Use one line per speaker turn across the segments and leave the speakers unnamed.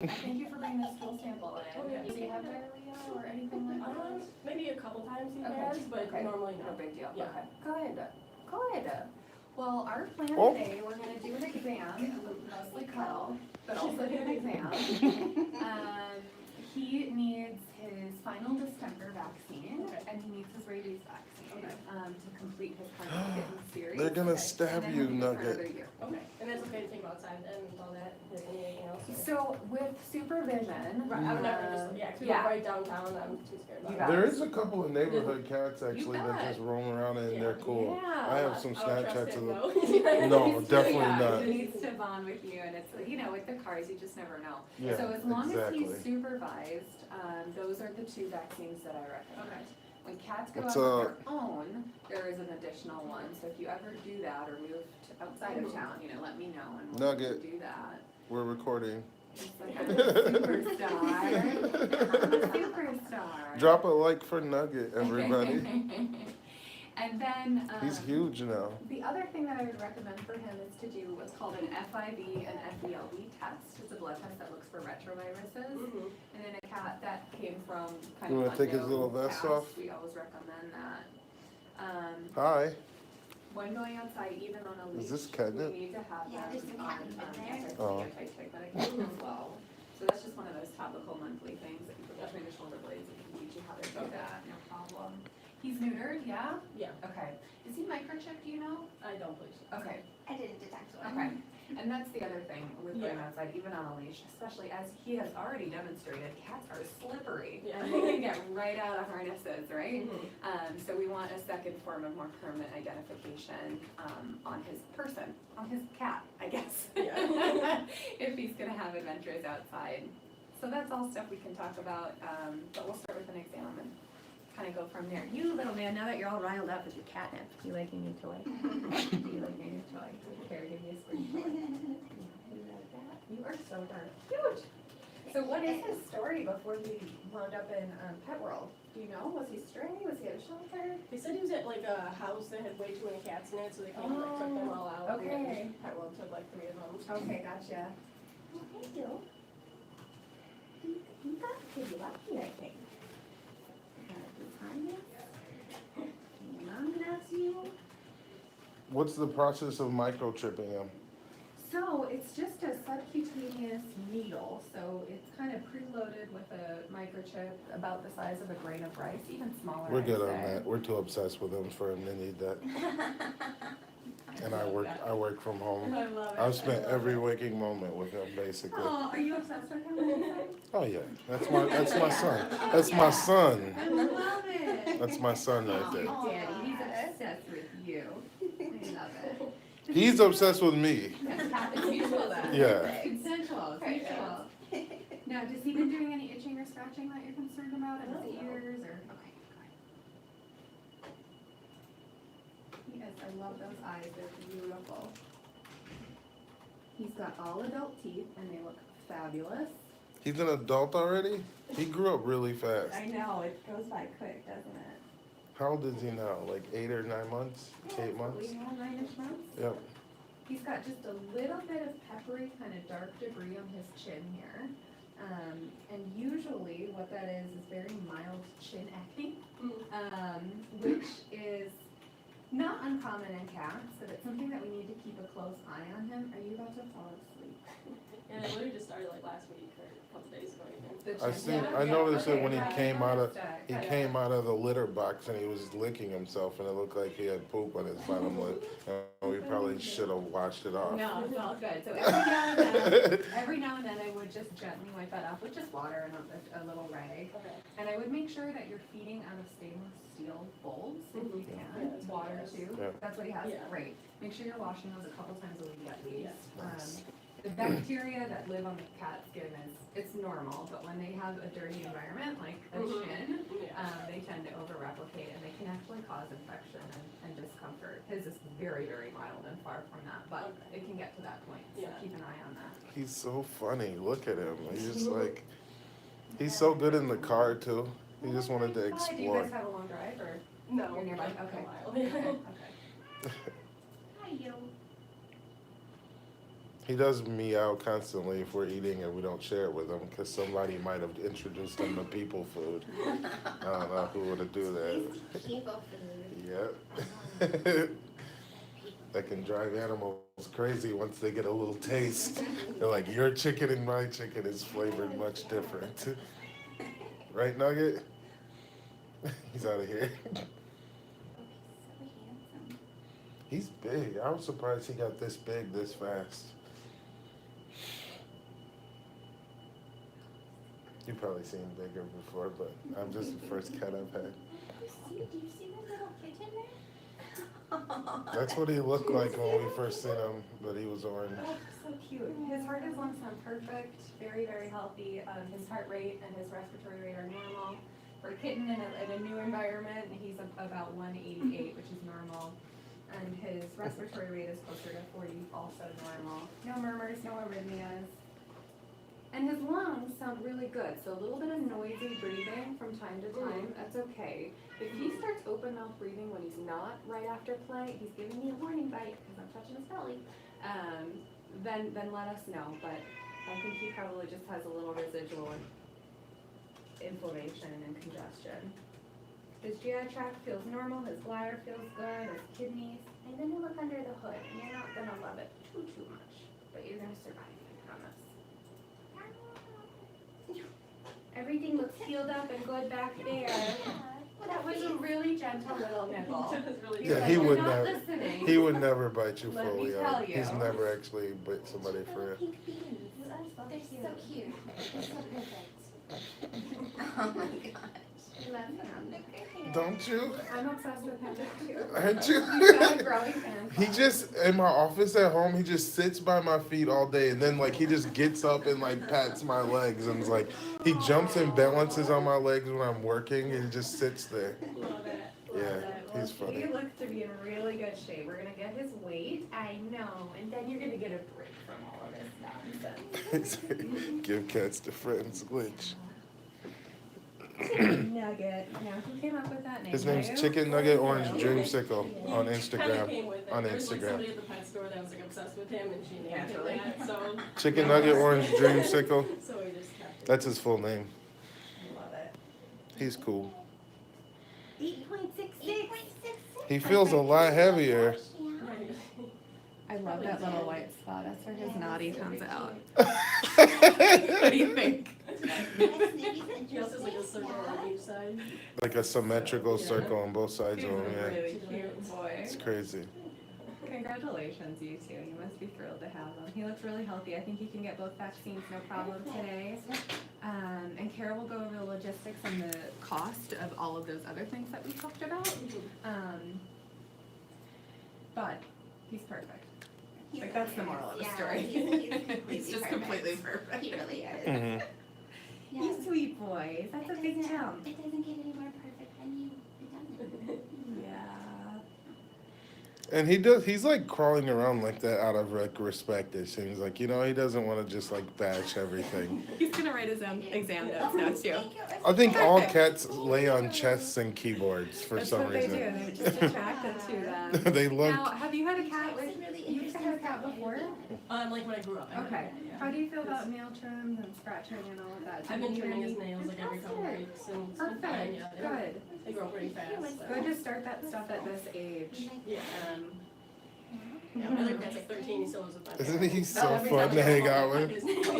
Thank you for bringing this stool sample in.
Oh, yeah.
Does he have diarrhea or anything like that?
Maybe a couple times he
Okay.
has, but
Okay.
normally
No
not.
big deal.
Yeah.
Okay. Good. Good. Well, our plan
Oh.
today, we're gonna do an exam, mostly cuddle, but also do an exam. He needs his final distemper vaccine,
Okay.
and he needs his rabies vaccine,
Okay.
To complete his kind of kitten series.
They're gonna
Okay.
stab
And then
you,
he'll be good for
Nugget.
another year.
Okay, and that's okay to take him outside and all that, is there anything else? or-
So with supervision.
Right, I would never just, yeah, 'cause we
yeah.
live right downtown, I'm too scared
You
about
got
it.
There is a couple of neighborhood cats
You
actually that
bet.
just roam around and they're cool.
Yeah.
I have some
I would trust
Snapchats
him,
of them.
though.
No, definitely not.
He needs to bond with you, and it's, with the cars, you just never know.
Yeah,
So as long as
exactly.
he's supervised, those are the two vaccines that I recommend.
Okay.
When cats go
What's
out on
up?
their own, there is an additional one, so if you ever do that or move to outside of town, let me know and we'll
Nugget.
do that.
We're recording.
It's like I'm a superstar. I'm a superstar.
Drop a like for Nugget, everybody.
And then,
He's huge now.
the other thing that I would recommend for him is to do what's called an FIV and FELV test. It's a blood test that looks for retroviruses.
Mhm.
And in a cat that came from kind
You
of
wanna take his
unknown
little vest
past,
off?
we always recommend that.
Hi.
When going outside, even on a leash,
this catnip?
we need to have
Yeah,
them
there's some
on
catnip in there.
Oh.
anti-tick medication as well. So that's just one of those topical monthly things that you put between the shoulder blades. It can teach you how to do that, no problem. He's neutered, yeah?
Yeah,
Okay. Is he microchipped, do you know?
I don't believe so.
Okay.
I didn't detect one.
Okay, and that's the other thing with going
Yeah.
outside, even on a leash, especially as he has already demonstrated, cats are slippery.
Yeah.
And they can get right out of harnesses, right?
Mhm.
So we want a second form of more permanent identification, on his person, on his cat, I guess.
Yeah.
If he's gonna have adventures outside. So that's all stuff we can talk about, but we'll start with an exam and kind of go from there. You little man, now that you're all riled up with your catnip, do you like your new toy? Do you like your new toy? Here, give me a spring toy. You like that? You are so darn cute. So what is his story before he wound up in Pet World? Do you know? Was he stray? Was he at a shelter?
They said he was at like a house that had way too many cats in it, so they came and like, took them all out.
Okay.
And Pet World took like 3 of them.
Okay, gotcha. Well, thank you. You got pretty lucky, I think. Mom loves you.
What's the process of microchipping him?
So it's just a subcutaneous needle, so it's kind of preloaded with a microchip about the size of a grain of rice, even smaller.
We're
I'd
good on
say.
that. We're too obsessed with him for him to need that. And I work from home.
I love it.
I've spent
I love
every
it.
waking moment with him, basically.
Oh, are you obsessed with him?
Oh yeah, that's my son. That's my son.
I love it.
That's my son right there.
Oh, Daddy, he's obsessed with you. I love it.
He's obsessed with me.
It's mutual then.
Yeah.
Consensual, it's mutual. Now, has he been doing any itching or scratching that you're concerned about in his ears or? Okay, good. He is, I love those eyes, they're beautiful. He's got all adult teeth and they look fabulous.
He's an adult already? He grew up really fast.
I know, it goes by quick, doesn't it?
How old is he now? Like 8 or 9 months? 8 months?
We have 9-ish months.
Yep.
He's got just a little bit of peppery, kind of dark debris on his chin here. And usually what that is very mild chin acne, which is not uncommon in cats, but it's something that we need to keep a close eye on him. Are you about to fall asleep?
And it literally just started like last week or a couple days ago even.
I noticed it when he
Yeah,
came out of
yeah.
came out of the litter box and he was licking himself and it looked like he had poop on his bottom lip. And we probably should have washed it off.
No, it's all good. So every now and then I would just gently wipe that off with just water and a little rag.
Okay.
And I would make sure that you're feeding out of stainless steel bowls if you
Yeah,
can,
that's what he
water
has.
too.
Yeah.
That's what he has,
Yeah.
great. Make sure you're washing those a couple times a week at least.
Nice.
The bacteria that live on the cat skin it's normal, but when they have a dirty environment like a chin,
Yeah.
they tend to over-replicate and they can actually cause infection and discomfort. His is very, very mild and far from that, but
Okay.
it can get to that point, so
Yeah.
keep an eye on that.
He's so funny. Look at him. He's just like, he's so good in the car too. He just wanted to
Do you
explore.
guys have a long drive or
No.
you're nearby?
like,
Okay.
a while.
Okay. Okay. Hi, you.
He does meow constantly if we're eating and we don't share it with him because somebody might have introduced him to people food. I don't know who would have do that.
People food.
Yep. That can drive animals crazy once they get a little taste. They're like, your chicken and my chicken is flavored much different. Right, Nugget? He's out of here.
So handsome.
He's big. I was surprised he got this big this fast. You've probably seen him bigger before, but I'm just the first cat I've had.
Do you see the little kitten there?
That's what he looked like when we first seen him, but he was orange.
Oh, so cute. His heart is lumps on perfect, very, very healthy. His heart rate and his respiratory rate are normal. For a kitten in a new environment, he's about 188, which is normal. And his respiratory rate is closer to 40, also normal. No murmurs, no arrhythmias. And his lungs sound really good, so a little bit of noisy breathing from time to time, that's okay. If he starts open mouth breathing when he's not right after play, he's giving me a warning bite because I'm touching his belly, then let us know. But I think he probably just has a little residual inflammation and congestion. His GI tract feels normal, his bladder feels good, his kidneys. And then you look under the hood, and you're not gonna love it too much, but you're gonna survive, I promise. Everything looks healed up and good back there. That was a really gentle little nibble.
Really
Yeah,
You're
he
like,
would
"You're not
never.
listening."
He would never bite you
Let me
fully
tell
out.
you.
He's never actually bit somebody for real.
Pink beans. They're so cute. They're so perfect. Oh my gosh.
Love him.
Don't you?
I'm obsessed with him too.
Aren't
He's got a
you?
growing fan
He
club.
just, in my office at home, he just sits by my feet all day and then like he just gets up and like pats my legs and is like, he jumps and balances on my legs when I'm working and he just sits there.
Love it.
Yeah, he's
Well,
funny.
he looks to be in really good shape. We're gonna get his weight. I know, and then you're gonna get a break from all of this nonsense.
Give cats to friends glitch.
Chicken Nugget. Now, who came up with that name?
His name's
You?
Chicken Nugget Orange Dreamsicle on
Kinda
Instagram.
came with it.
On
There was like
Instagram.
somebody at the pet store that was like obsessed with him and she named
Naturally.
him that, so.
Chicken Nugget Orange Dreamsicle.
So we just kept it.
That's his full name.
I love it.
He's cool.
8.66.
He feels a lot heavier.
I love that little white spot. That's where his naughty comes out.
Like
What do you think?
He also has like a circle on each side.
a symmetrical circle on both sides
He's
of
a
him, yeah.
really cute boy.
It's crazy.
Congratulations, you two. You must be thrilled to have him. He looks really healthy. I think he can get both vaccines, no problem today. And Kara will go over the logistics and the cost of all of those other things that we talked about. But he's perfect. Like, that's the moral of the story. He's just completely perfect.
He really is.
Hmm.
You sweet boys. That's a big jump.
It doesn't get any more perfect than you. It doesn't.
Yeah.
And he's like crawling around like that out of like respect, it seems like. You know, he doesn't want to just like bash everything.
He's gonna write his own exam notes now too.
I think all cats lay on chests and keyboards for
That's
some
what they do.
reason.
They're just attracted to them.
They look.
Now, have you had a cat with?
It's a really
You used to have a cat before?
Like when I grew up. I had
Okay.
it, yeah.
How do you feel about nail trims and scratching and all of that?
I've
Do
been
you
trimming
need
his
any-
nails like every couple
Fantastic.
weeks and it's been fine,
Perfect.
yeah.
Good.
They grow pretty fast. So.
Good to start that stuff at this age.
Yeah.
Yeah,
My other cat's like 13, he still lives with my
Isn't
parents.
he so fun to hang out with?
His nails, yeah,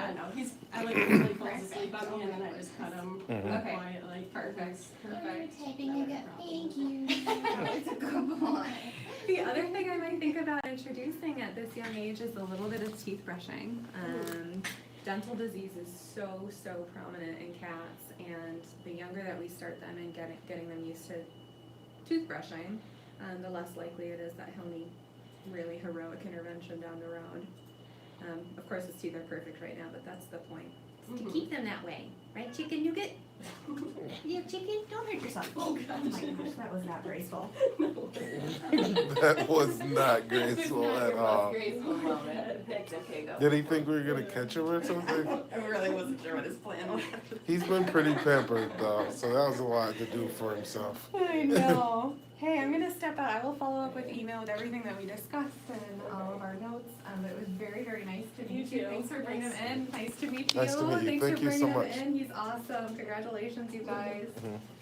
I know. I like him until he falls asleep on me and then I just cut him.
Mhm.
Okay.
Quiet, like,
Perfect. Perfect.
Typing you get, thank you. It's a good boy.
The other thing I might think about introducing at this young age is a little bit of teeth brushing. Dental disease is so prominent in cats, and the younger that we start them and getting them used to toothbrushing, the less likely it is that he'll need really heroic intervention down the road. Of course, his teeth are perfect right now, but that's the point. It's to keep them that way, right, Chicken Nugget? Yeah, Chicken, don't hurt yourself. Oh my gosh, that was not graceful.
That was not graceful at all.
Graceful moment. Okay, go.
Did he think we were gonna catch him or something?
I really wasn't sure what his plan was.
He's been pretty pampered though, so that was a lot to do for himself.
I know. Hey, I'm gonna step out. I will follow up with email with everything that we discussed and all of our notes. It was very, very nice to meet you.
You too.
Thanks for bringing him in. Nice to meet you.
Nice to meet you.
Thanks
Thank
for
you so
bringing
much.
him in. He's awesome. Congratulations, you guys.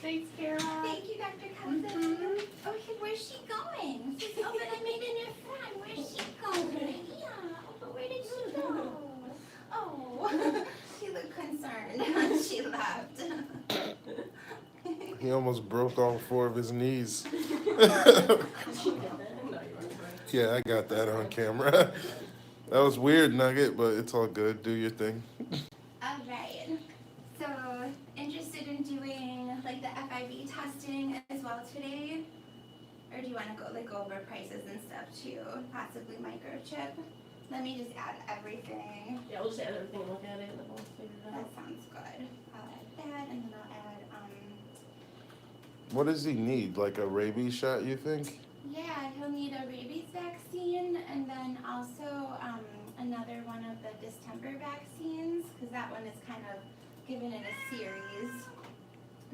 Thanks, Kara.
Thank you, Dr. Ğsᵪ. Okay, where's she going? Oh, but I made a new friend. Where's she going? Yeah, but where did she go? Oh, she looked concerned. She left.
He almost broke all 4 of his knees.
Did you get that? No, you weren't.
Yeah, I got that on camera. That was weird, Nugget, but it's all good. Do your thing.
All right. So, interested in doing like the FIV testing as well today? Or do you want to go over prices and stuff too? Possibly microchip? Let me just add everything.
Yeah, we'll just add everything and look at it and then we'll figure it
That
out.
sounds good. I'll add that and then I'll add,
What does he need? Like a rabies shot, you think?
yeah, he'll need a rabies vaccine and then also another one of the distemper vaccines because that one is kind of given in a series.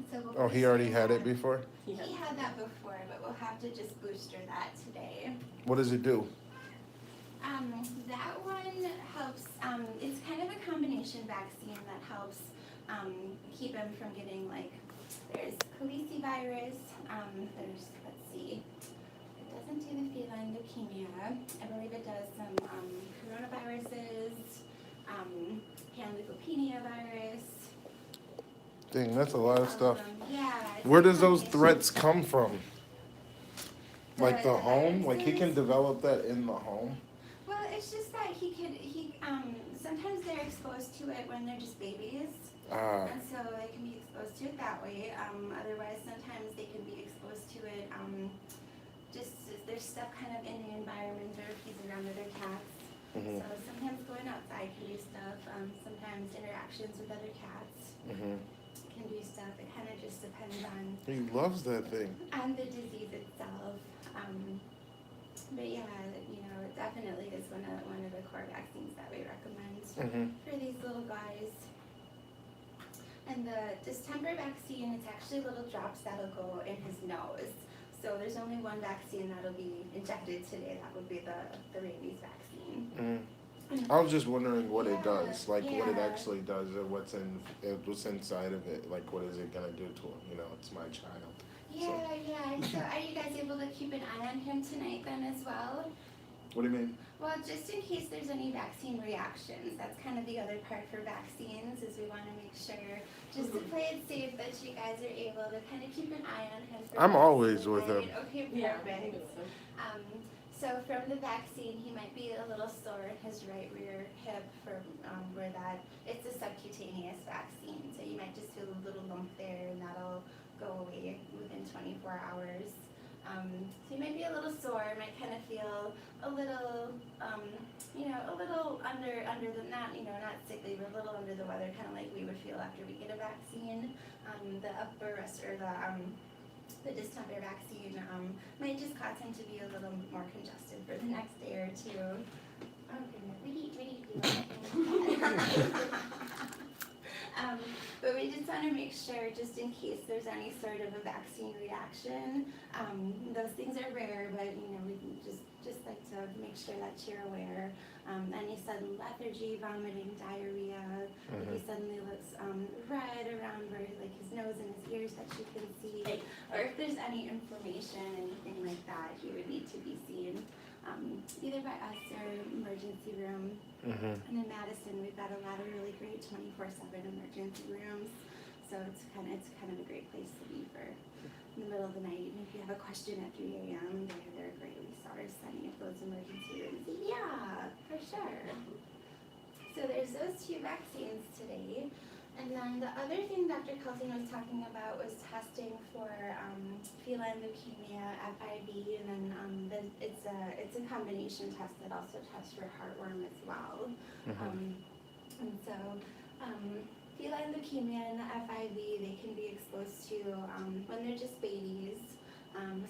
So we'll
Oh, he already
booster
had it
that.
before?
Yeah.
He had that before, but we'll have to just booster that today.
What does it do?
That one helps, it's kind of a combination vaccine that helps keep him from getting like, there's calicivirus, there's, let's see, it doesn't do the feline leukemia. I believe it does some coronaviruses, panleukopenia virus.
Dang, that's a lot of stuff.
Yeah. it's
Where
a
does those
combination.
threats come from? Like the
The
home? Like he can
viruses?
develop that in the home?
Well, it's just that sometimes they're exposed to it when they're just babies.
Ah,
And so they can be exposed to it that way. Otherwise, sometimes they can be exposed to it just as there's stuff kind of in the environment or if he's around other cats.
mhm,
So sometimes going outside can do stuff. Sometimes interactions with other cats
mhm.
can do stuff. It kind of just depends
He loves that thing.
on the disease itself. But yeah, it definitely is one of the core vaccines that we recommend
Mhm.
for these little guys. And the distemper vaccine, it's actually little drops that'll go in his nose. So there's only one vaccine that'll be injected today. That would be the rabies vaccine.
Mhm. I was just wondering what it
Yeah,
does, like what it
yeah.
actually does, or what's inside of it. Like what is it gonna do to him? You know, it's my child.
Yeah. So are you guys able to keep an eye on him tonight then as well?
What do you mean?
Well, just in case there's any vaccine reactions, that's kind of the other part for vaccines is we want to make sure, just to play it safe, that you guys are able to kind of keep an eye on him. For
I'm
vaccine,
always with
right?
him.
Okay,
Yeah.
perfect. So from the vaccine, he might be a little sore in his right rear hip for where that, it's a subcutaneous vaccine. So you might just feel a little lump there and that'll go away within 24 hours. So you might be a little sore, might kind of feel a little, a little under the, not sickly, but a little under the weather, kind of like we would feel after we get a vaccine. The upper or the distemper vaccine might just cause him to be a little more congested for the next day or two. Oh goodness, we but we just want to make sure, just in case there's any sort of a vaccine reaction. Those things are rare, but we just like to make sure that you're aware. Any sudden lethargy, vomiting, diarrhea, if he suddenly looks red around where like his nose and his ears that you can see, or if there's any inflammation, anything like that, he would need to be seen either by us or emergency room.
Mhm.
And in Madison, we've got a lot of really great 24/7 emergency rooms, so it's kind of a great place to be for in the middle of the night. And if you have a question at 3 a.m., they're a great resource. Any of those emergency rooms, yeah, for sure. So there's those 2 vaccines today. And then the other thing Dr. Ğsᵪ was talking about was testing for feline leukemia, FIV, and then it's a combination test that also tests for heartworm as well. And so feline leukemia and the FIV, they can be exposed to when they're just babies.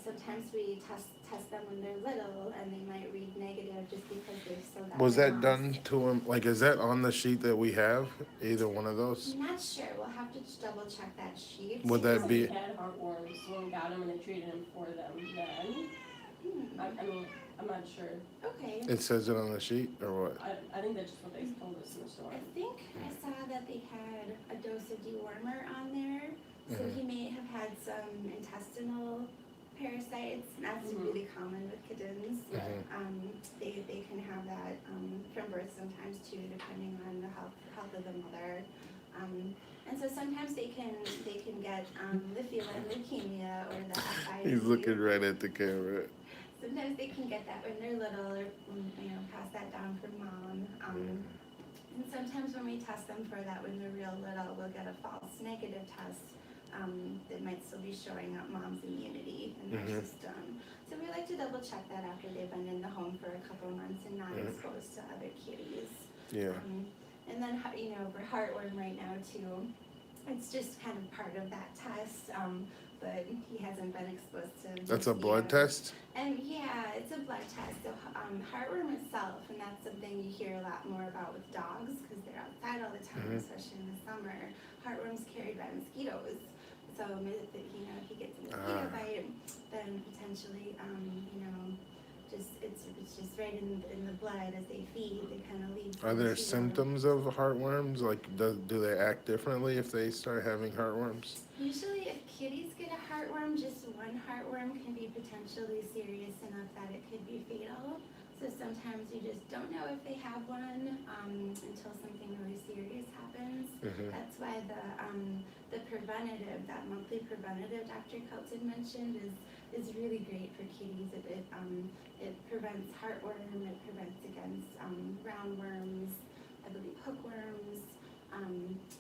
Sometimes we test test them when they're little, and they might read negative just because they've still got
Was
their
that
mumps.
done to him? Like, is that on the sheet that we have? Either one of those?
I'm not sure. We'll have to double check that sheet.
Would that be?
He had heartworms when we got him and they treated him for them then.
Hmm.
I mean, I'm not sure.
Okay.
It says it on the sheet or what?
I think that's just what they told us in the store.
I think I saw that they had a dose of dewormer on there, so he may have had some intestinal parasites. And that's really common with kittens. They can have that from birth sometimes too, depending on the health of the mother. And so sometimes they can get the feline leukemia or the FID.
He's looking right at the camera.
Sometimes they can get that when they're little, or pass that down from mom. And sometimes when we test them for that when they're real little, we'll get a false negative test that might still be showing up mom's immunity in their system. So we like to double check that after they've been in the home for a couple months and not exposed to other kitties.
Yeah.
And then for heartworm right now too, it's just kind of part of that test. But he hasn't been exposed to.
That's a blood test?
And yeah, it's a blood test. So heartworm itself, and that's something you hear a lot more about with dogs because they're outside all the time, especially in the summer. Heartworm's carried by mosquitoes. So if he gets a mosquito bite, then potentially, it's just right in the blood as they feed. They kind of lead.
Are there symptoms of heartworms? Like, do they act differently if they start having heartworms?
Usually if kitties get a heartworm, just one heartworm can be potentially serious enough that it could be fatal. So sometimes you just don't know if they have one until something really serious happens. That's why the preventative, that monthly preventative Dr. Kelton mentioned is really great for kitties. It prevents heartworm, it prevents against roundworms, I believe hookworms.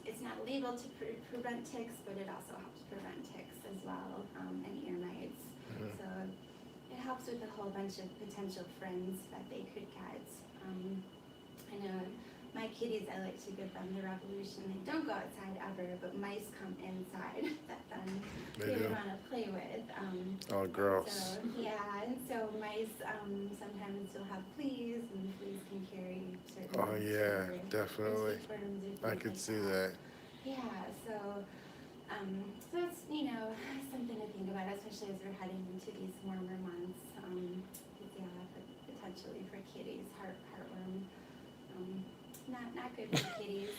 It's not labeled to prevent ticks, but it also helps prevent ticks as well, and ear mites. So it helps with a whole bunch of potential friends that they could get. I know my kitties, I like to give them the revolution. They don't go outside ever, but mice come inside that then they want to play with.
Oh, gross.
So, yeah, and so mice sometimes will have fleas, and fleas can carry certain.
Oh, yeah, definitely.
Worms
I could see that.
Yeah, so it's something to think about, especially as we're heading into these warmer months. Potentially for kitties, heartworm. Not good for kitties.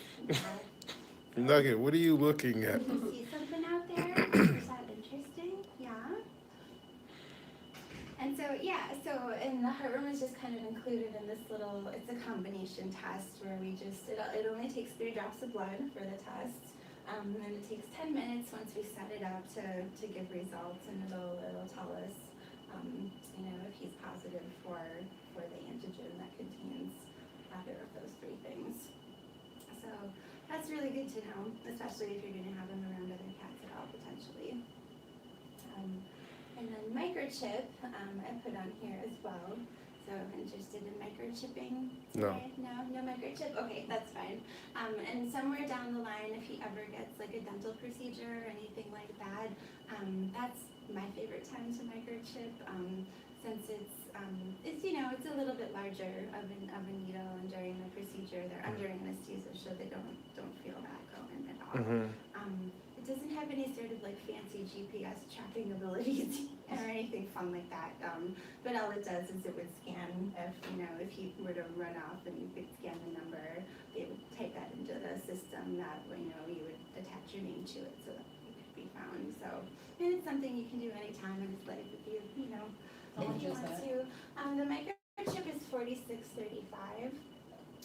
Nugget, what are you looking at?
You see something out there? Is that interesting? Yeah. And and the heartworm is just kind of included in this little, it's a combination test where it only takes 3 drops of blood for the test. And it takes 10 minutes once we set it up to give results, and it'll tell us, if he's positive for the antigen that contains either of those 3 things. So that's really good to know, especially if you're going to have them around other cats at all, potentially. And then microchip, I put on here as well. So interested in microchipping today? No microchip? Okay, that's fine. And somewhere down the line, if he ever gets like a dental procedure or anything like that, that's my favorite time to microchip. Since it's a little bit larger of a needle, and during the procedure they're under anesthesia, so they don't feel that going at all. It doesn't have any sort of like fancy GPS tracking abilities or anything fun like that. But all it does is it would scan if he were to run off, and you could scan the number, it would type that into the system that you would attach your name to it so that it could be found. So, and it's something you can do anytime in his life if you
How much is
want
that?
to. The microchip is $46.35,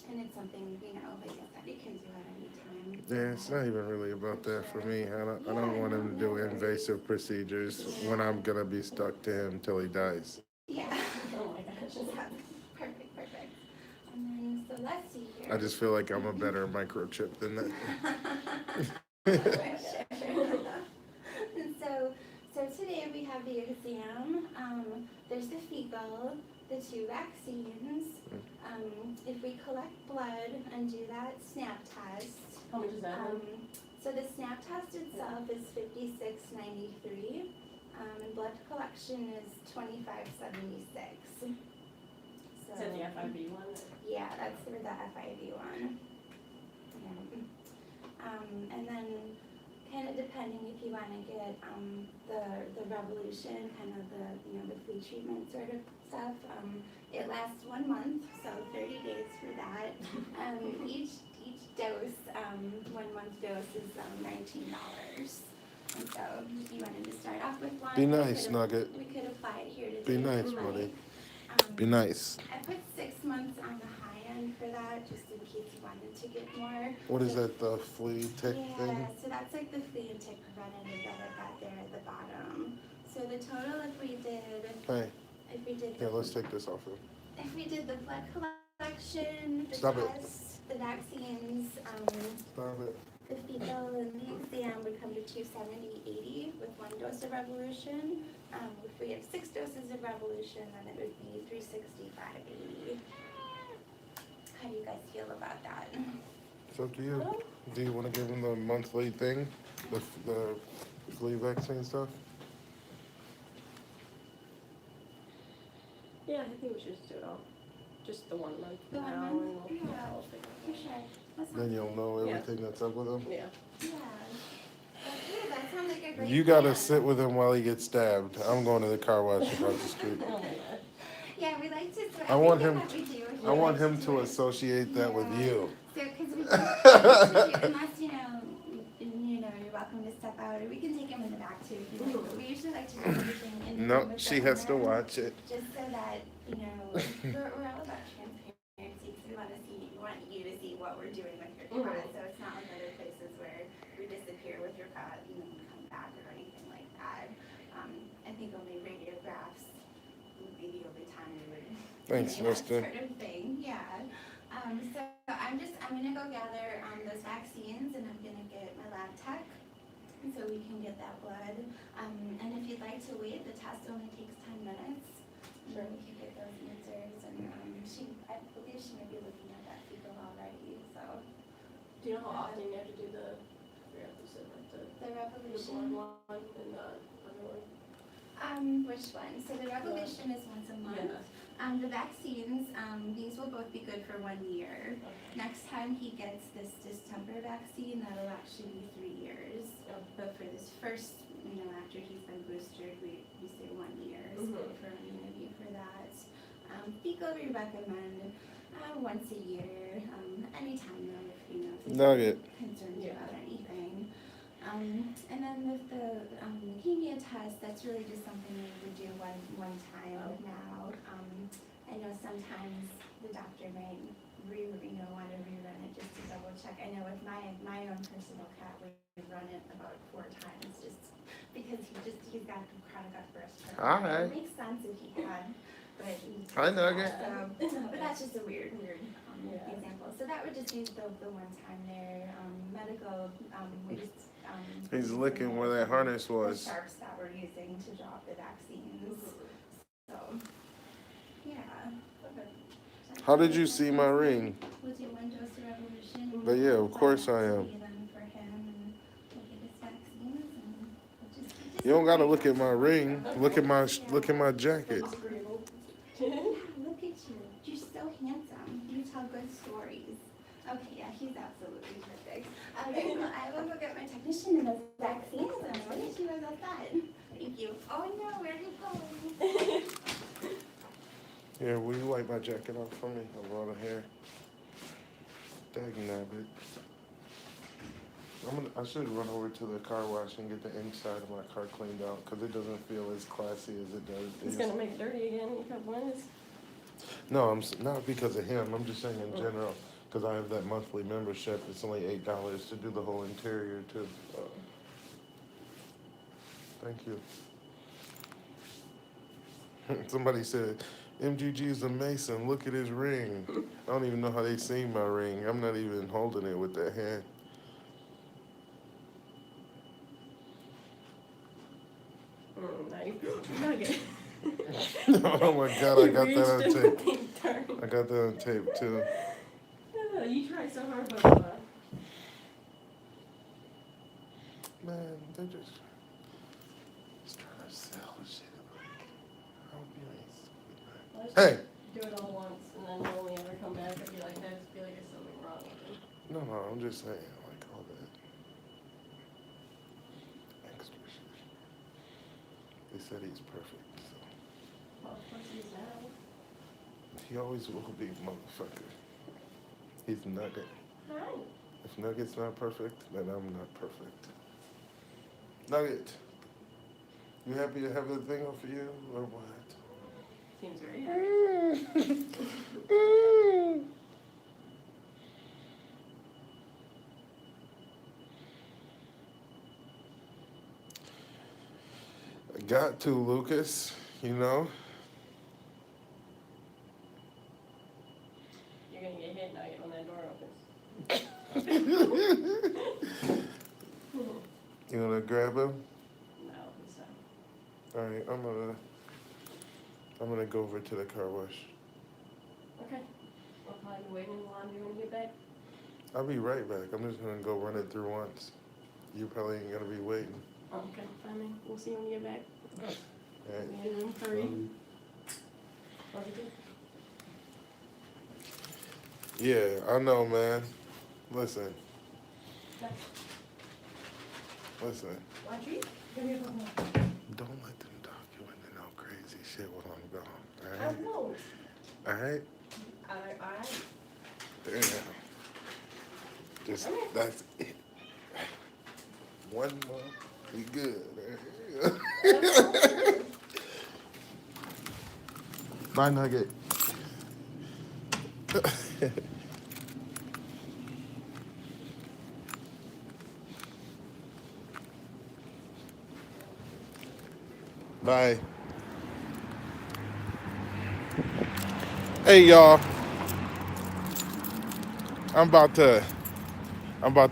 and it's something like I said, you can do at any time.
Yeah, it's not even really about that for me. I don't want him to do invasive procedures when I'm gonna be stuck to him till he dies.
Yeah.
Oh my gosh.
Perfect. And then, so let's see here.
I just feel like I'm a better microchip than that.
And so today we have the exam. There's the fecal, the 2 vaccines. If we collect blood and do that SNAP test.
How much is that?
So the SNAP test itself is $56.93. And blood collection is $25.76. So,
Is that the FIB one?
yeah, that's for the FIV one. Yeah. And then kind of depending if you want to get the revolution, kind of the flea treatment sort of stuff. It lasts 1 month, so 30 days for that. Each dose, 1 month dose is $19. And so if you wanted to start off with one,
Be nice, Nugget.
we could apply it here today.
Be nice,
if you
buddy.
like.
Be nice.
I put 6 months on the high end for that, just in case you wanted to get more.
What is that, the flea tick
Yeah,
thing?
so that's like the flea and tick preventative that I've got there at the bottom. So the total, if we did
Here, let's take this off him.
if we did the blood collection, the
Stop it.
tests, the vaccines,
Stop it.
the fecal and the exam would come to $270.80 with 1 dose of Revolution. If we have 6 doses of Revolution, then it would be $365.80. How do you guys feel about that?
It's up to you. Do you want to give him the monthly thing? The flea vaccine stuff?
Yeah, I think we should just do it all. Just the 1 month
The
now,
1
and
month?
we'll
Yeah.
we'll figure it
For
out.
sure. That's
Then you'll know
Yeah.
everything that's up with him.
Yeah.
Yeah. Okay, that sounds like a great
You gotta
plan.
sit with him while he gets stabbed. I'm going to the car wash across the street.
Oh my god.
Yeah, we like to.
I want
think
him-
that's what we do.
I
We
want
like
him
do
to
it.
associate that with you.
So, because we unless you're welcome to step out, or we can take him in the back too if you like. But we usually like to do everything in the room
No,
with
she
the
has to
owner,
watch it.
just so that we're all about transparency. Because we want you to see what we're doing with your cat. So it's not like other places where we disappear with your cat and then come back or anything like that. I think only radiographs would be the only time we would.
Thanks,
do that
mister.
Sort of thing, yeah. So I'm gonna go gather those vaccines and I'm gonna get my lab tech, and so we can get that blood. And if you'd like to wait, the test only takes 10 minutes. Sure. We can get those answers, and I believe she might be looking at that fecal already. So
Do you know how often you have to do the, I forgot what you said, like
the
the
revolution.
blood one and the other one?
Which one? So the revolution is once a month. The vaccines, these will both be good for 1 year. Next time he gets this distemper vaccine, that'll actually be 3 years. But for this first, after he's been boosted, we say 1 year is good for immunity for that. Fecal we recommend once a year, anytime though, if if
Nugget.
you're concerned about anything. And then with the leukemia test, that's really just something we would do one time now. I know sometimes the doctor might want to rerun it just to double check. I know with my own personal cat, we run it about 4 times just because he's got chronic respiratory.
Hi.
It makes sense if he had, but
Hi, Nugget.
but that's just a weird
Yeah.
example. So that would just be the one time there. Medical waste.
He's licking where that harness
The
was.
sharps that we're using to drop the vaccines. So, yeah.
How did you see my ring?
We'll do 1 dose of Revolution.
But yeah, of course I am.
Then for him, and we'll get his vaccines, and we'll just
You don't gotta look at my ring. Look at my jacket.
Agreeable.
Yeah, look at you. You're so handsome. You tell good stories. Okay, yeah, he's absolutely perfect. Okay, well, I will go get my technician and those vaccines, and we'll get you guys outside. Thank you. Oh no, where are you going?
Here, will you wipe my jacket off for me? I brought a hair. Dagnabbit. I should run over to the car wash and get the inside of my car cleaned out because it doesn't feel as classy as it does.
It's gonna make it dirty again. You have one.
No, not because of him. I'm just saying in general because I have that monthly membership. It's only $8 to do the whole interior too. Thank you. Somebody said, MGG is a Mason. Look at his ring. I don't even know how they seen my ring. I'm not even holding it with that hand.
Nugget.
Oh my God, I got that on tape. I got that on tape too.
You try so hard, but
Man, they're just trying to see. Hey.
do it all once, and then you only ever come back and be like, I just feel like there's something wrong with him.
No, I'm just saying, like all that extra shit. They said he's perfect, so.
Well, of course he's now.
He always will be, motherfucker. He's Nugget.
Hi.
If Nugget's not perfect, then I'm not perfect. Nugget, you happy to have the thing on for you, or what?
Seems very happy.
I got to, Lucas, you know?
You're gonna get hit, Nugget, when that door opens.
You wanna grab him?
No, it's not.
All right, I'm gonna go over to the car wash.
Okay. I'll probably be waiting in the laundry when you get back.
I'll be right back. I'm just gonna go run it through once. You probably ain't gonna be waiting.
Okay, fine then. We'll see you when you get back.
All right.
And hurry. Love you too.
Yeah, I know, man. Listen. Listen.
Audrey, give me a phone.
Don't let them talk you into no crazy shit while I'm gone.
I
All right?
won't.
All right?
Alright.
Damn. Just, that's it. One more. We good. Bye, Nugget. Bye. Hey, y'all. I'm about to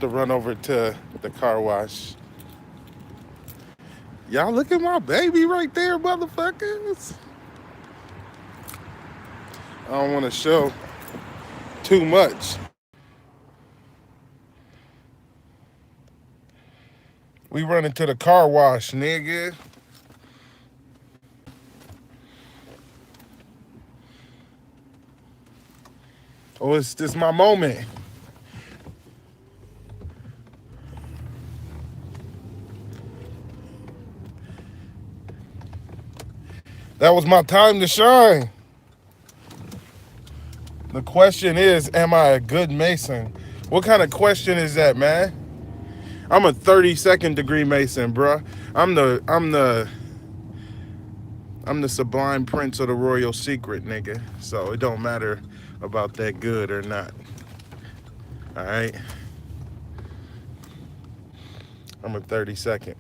run over to the car wash. Y'all look at my baby right there, motherfuckers. I don't want to show too much. We running to the car wash, nigga. Oh, it's this my moment. That was my time to shine. The question is, am I a good Mason? What kind of question is that, man? I'm a 32nd degree Mason, bruh. I'm the sublime prince of the royal secret, nigga. So it don't matter about that good or not. All right? I'm a 32nd.